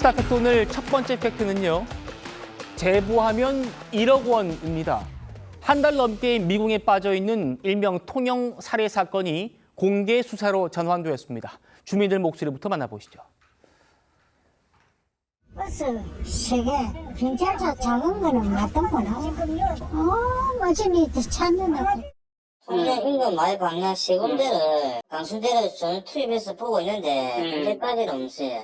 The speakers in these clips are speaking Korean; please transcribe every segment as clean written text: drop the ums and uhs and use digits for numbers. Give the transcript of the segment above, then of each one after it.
스타 팩트 오늘 첫 번째 팩트는요. 제보하면 1억 원입니다. 한 달 넘게 미궁에 빠져 있는 일명 통영 살해 사건이 공개 수사로 전환되었습니다. 주민들 목소리부터 만나보시죠. 버스 3개, 경찰차 작은 거는 맞던 거나? 마침이 찾는다. 통영 인근 마을 방향 세 군데를 강수대를 전을 투입해서 보고 있는데 현재까지는 없어요.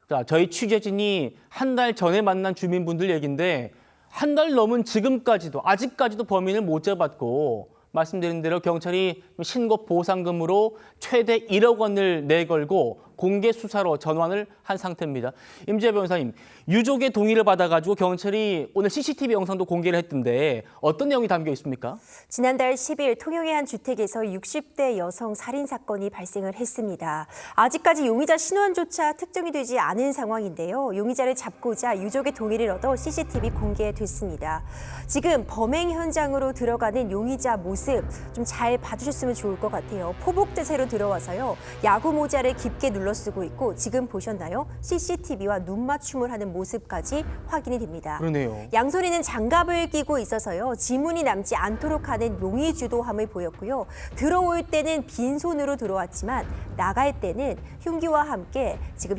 자, 저희 취재진이 한 달 전에 만난 주민분들 얘기인데 한 달 넘은 지금까지도 아직까지도 범인을 못 잡았고 말씀드린 대로 경찰이 신고 보상금으로 최대 1억 원을 내걸고 공개 수사로 전환을 한 상태입니다. 임지혜 변호사님, 유족의 동의를 받아가지고 경찰이 오늘 CCTV 영상도 공개를 했던데 어떤 내용이 담겨 있습니까? 지난달 10일 통영의 한 주택에서 60대 여성 살인 사건이 발생을 했습니다. 아직까지 용의자 신원조차 특정이 되지 않은 상황인데요. 용의자를 잡고자 유족의 동의를 얻어 CCTV 공개됐습니다. 지금 범행 현장으로 들어가는 용의자 모습 좀 잘 봐주셨으면 좋을 것 같아요. 포복 자세로 들어와서요. 야구 모자를 깊게 눌러쓰고 있고 지금 보셨나요? CCTV와 눈 맞춤을 하는 모습까지 확인이 됩니다. 그러네요. 양손에는 장갑을 끼고 있어서요. 지문이 남지 않도록 하는 용의주도함을 보였고요. 들어올 때는 빈손으로 들어왔지만 나갈 때는 흉기와 함께 지금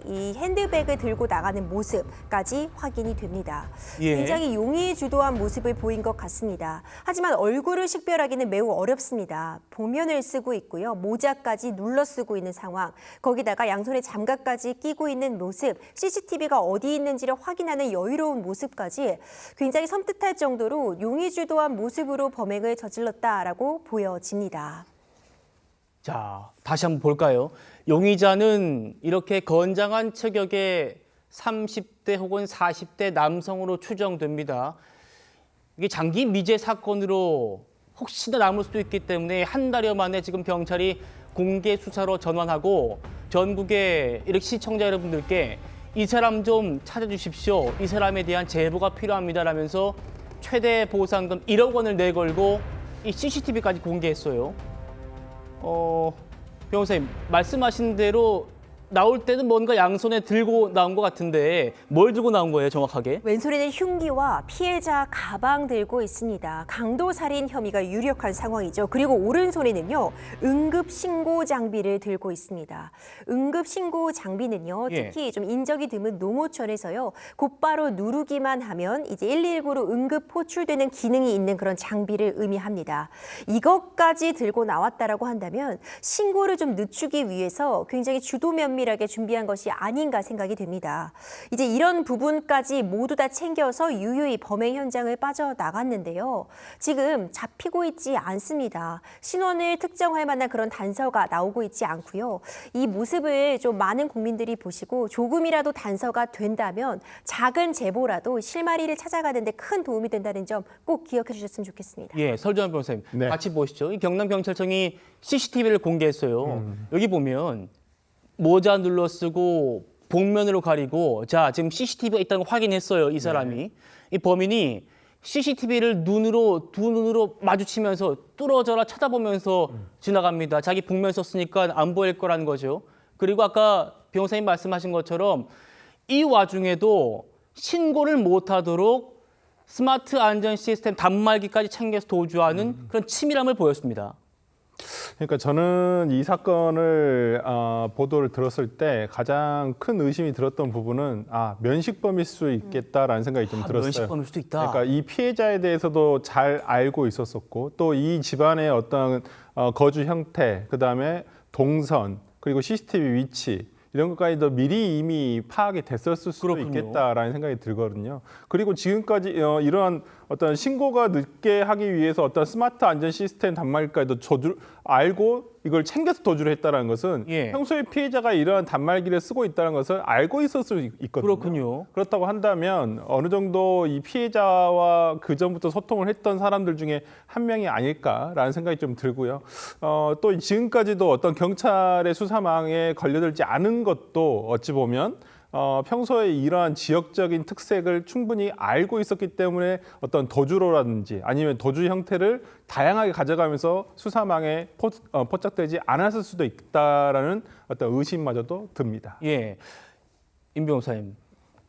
이 핸드백을 들고 나가는 모습까지 확인이 됩니다. 예. 굉장히 용의주도한 모습을 보인 것 같습니다. 하지만 얼굴을 식별하기는 매우 어렵습니다. 복면을 쓰고 있고요. 모자까지 눌러 쓰고 있는 상황, 거기다가 양손에 장갑까지 끼고 있는 모습, CCTV가 어디 있는지를 확인하는 여유로운 모습까지 굉장히 섬뜩할 정도로 용의주도한 모습으로 범행을 저질렀다라고 보여집니다. 자, 다시 한번 볼까요? 용의자는 이렇게 건장한 체격의 30대 혹은 40대 남성으로 추정됩니다. 이게 장기 미제 사건으로 혹시나 남을 수도 있기 때문에 한 달여 만에 지금 경찰이 공개 수사로 전환하고 전국의 이렇게 시청자 여러분들께 이 사람 좀 찾아주십시오. 이 사람에 대한 제보가 필요합니다라면서 최대 보상금 1억 원을 내걸고 이 CCTV까지 공개했어요. 변호사님, 말씀하신 대로 나올 때는 뭔가 양손에 들고 나온 것 같은데 뭘 들고 나온 거예요, 정확하게? 왼손에는 흉기와 피해자 가방 들고 있습니다. 강도살인 혐의가 유력한 상황이죠. 그리고 오른손에는요, 응급신고 장비를 들고 있습니다. 응급신고 장비는요, 예. 특히 좀 인적이 드문 농어촌에서요, 곧바로 누르기만 하면 이제 119로 응급 호출되는 기능이 있는 그런 장비를 의미합니다. 이것까지 들고 나왔다라고 한다면 신고를 좀 늦추기 위해서 굉장히 주도면밀하게 준비한 것이 아닌가 생각이 됩니다. 이제 이런 부분까지 모두 다 챙겨서 유유히 범행 현장을 빠져나갔는데요. 지금 잡히고 있지 않습니다. 신원을 특정할 만한 그런 단서가 나오고 있지 않고요. 이 모습을 좀 많은 국민들이 보시고 조금이라도 단서가 된다면 작은 제보라도 실마리를 찾아가는 데 큰 도움이 된다는 점 꼭 기억해 주셨으면 좋겠습니다. 예, 설정환 변호사님, 네. 같이 보시죠. 이 경남경찰청이 CCTV를 공개했어요. 여기 보면 모자 눌러 쓰고 복면으로 가리고 자 지금 CCTV가 있다는 걸 확인했어요. 이 사람이. 이 범인이 CCTV를 두 눈으로 마주치면서 뚫어져라 쳐다보면서 지나갑니다. 자기 복면 썼으니까 안 보일 거라는 거죠. 그리고 아까 변호사님 말씀하신 것처럼 이 와중에도 신고를 못하도록 스마트 안전 시스템 단말기까지 챙겨서 도주하는 그런 치밀함을 보였습니다. 그러니까 저는 이 사건을 보도를 들었을 때 가장 큰 의심이 들었던 부분은 면식범일 수 있겠다라는 생각이 좀 들었어요. 면식범일 수도 있다. 그러니까 이 피해자에 대해서도 잘 알고 있었었고 또 이 집안의 어떤 거주 형태, 그다음에 동선, 그리고 CCTV 위치 이런 것까지도 미리 이미 파악이 됐었을 수도 그렇군요. 있겠다라는 생각이 들거든요. 그리고 지금까지 이러한 어떤 신고가 늦게 하기 위해서 어떤 스마트 안전 시스템 단말기까지도 알고 이걸 챙겨서 도주를 했다는 것은 예. 평소에 피해자가 이러한 단말기를 쓰고 있다는 것을 알고 있을 수 있거든요. 그렇군요. 그렇다고 한다면 어느 정도 이 피해자와 그 전부터 소통을 했던 사람들 중에 한 명이 아닐까라는 생각이 좀 들고요. 또 지금까지도 어떤 경찰의 수사망에 걸려들지 않은 것도 어찌 보면 평소에 이러한 지역적인 특색을 충분히 알고 있었기 때문에 어떤 도주로라든지 아니면 도주 형태를 다양하게 가져가면서 수사망에 포착되지 않았을 수도 있다라는 어떤 의심마저도 듭니다. 예, 임 변호사님,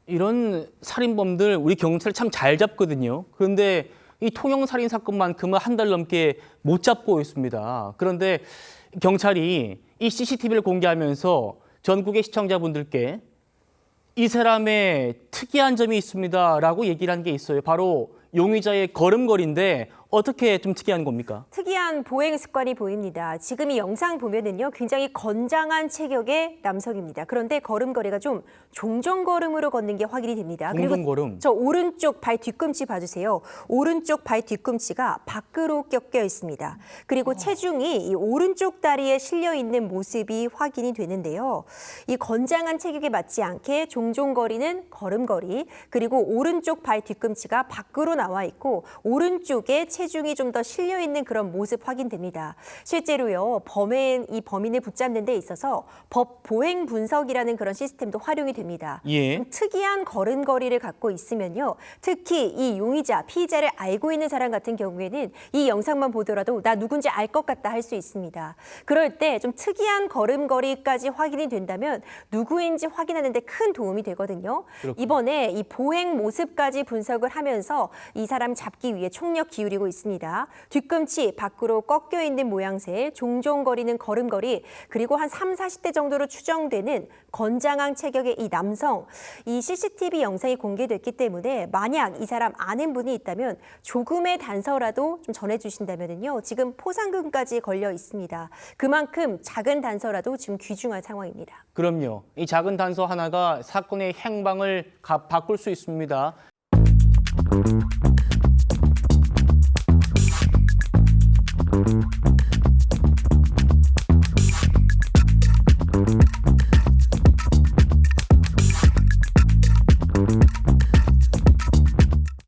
이런 살인범들 우리 경찰 참 잘 잡거든요. 그런데 이 통영 살인 사건만큼은 한 달 넘게 못 잡고 있습니다. 그런데 경찰이 이 CCTV를 공개하면서 전국의 시청자분들께 이 사람의 특이한 점이 있습니다라고 얘기를 한 게 있어요. 바로 용의자의 걸음걸이인데 어떻게 좀 특이한 겁니까? 특이한 보행 습관이 보입니다. 지금 이 영상 보면은요, 굉장히 건장한 체격의 남성입니다. 그런데 걸음걸이가 좀 종종걸음으로 걷는 게 확인이 됩니다. 종종걸음. 그리고 저 오른쪽 발 뒤꿈치 봐주세요. 오른쪽 발 뒤꿈치가 밖으로 꺾여 있습니다. 그리고 체중이 이 오른쪽 다리에 실려 있는 모습이 확인이 되는데요. 이 건장한 체격에 맞지 않게 종종거리는 걸음걸이, 그리고 오른쪽 발 뒤꿈치가 밖으로 나와 있고 오른쪽에 체중이 좀 더 실려 있는 그런 모습 확인됩니다. 실제로요, 이 범인을 붙잡는 데 있어서 법 보행 분석이라는 그런 시스템도 활용이 됩니다. 예. 좀 특이한 걸음걸이를 갖고 있으면요, 특히 이 용의자, 피의자를 알고 있는 사람 같은 경우에는 이 영상만 보더라도 나 누군지 알 것 같다 할 수 있습니다. 그럴 때 좀 특이한 걸음걸이까지 확인이 된다면 누구인지 확인하는 데 큰 도움이 되거든요. 이번에 이 보행 모습까지 분석을 하면서 이 사람 잡기 위해 총력 기울이고 있습니다. 뒤꿈치 밖으로 꺾여 있는 모양새, 종종거리는 걸음걸이, 그리고 한 30, 40대 정도로 추정되는 건장한 체격의 이 남성, 이 CCTV 영상이 공개됐기 때문에 만약 이 사람 아는 분이 있다면 조금의 단서라도 좀 전해주신다면요, 지금 포상금까지 걸려 있습니다. 그만큼 작은 단서라도 지금 귀중한 상황입니다. 그럼요. 이 작은 단서 하나가 사건의 행방을 바꿀 수 있습니다.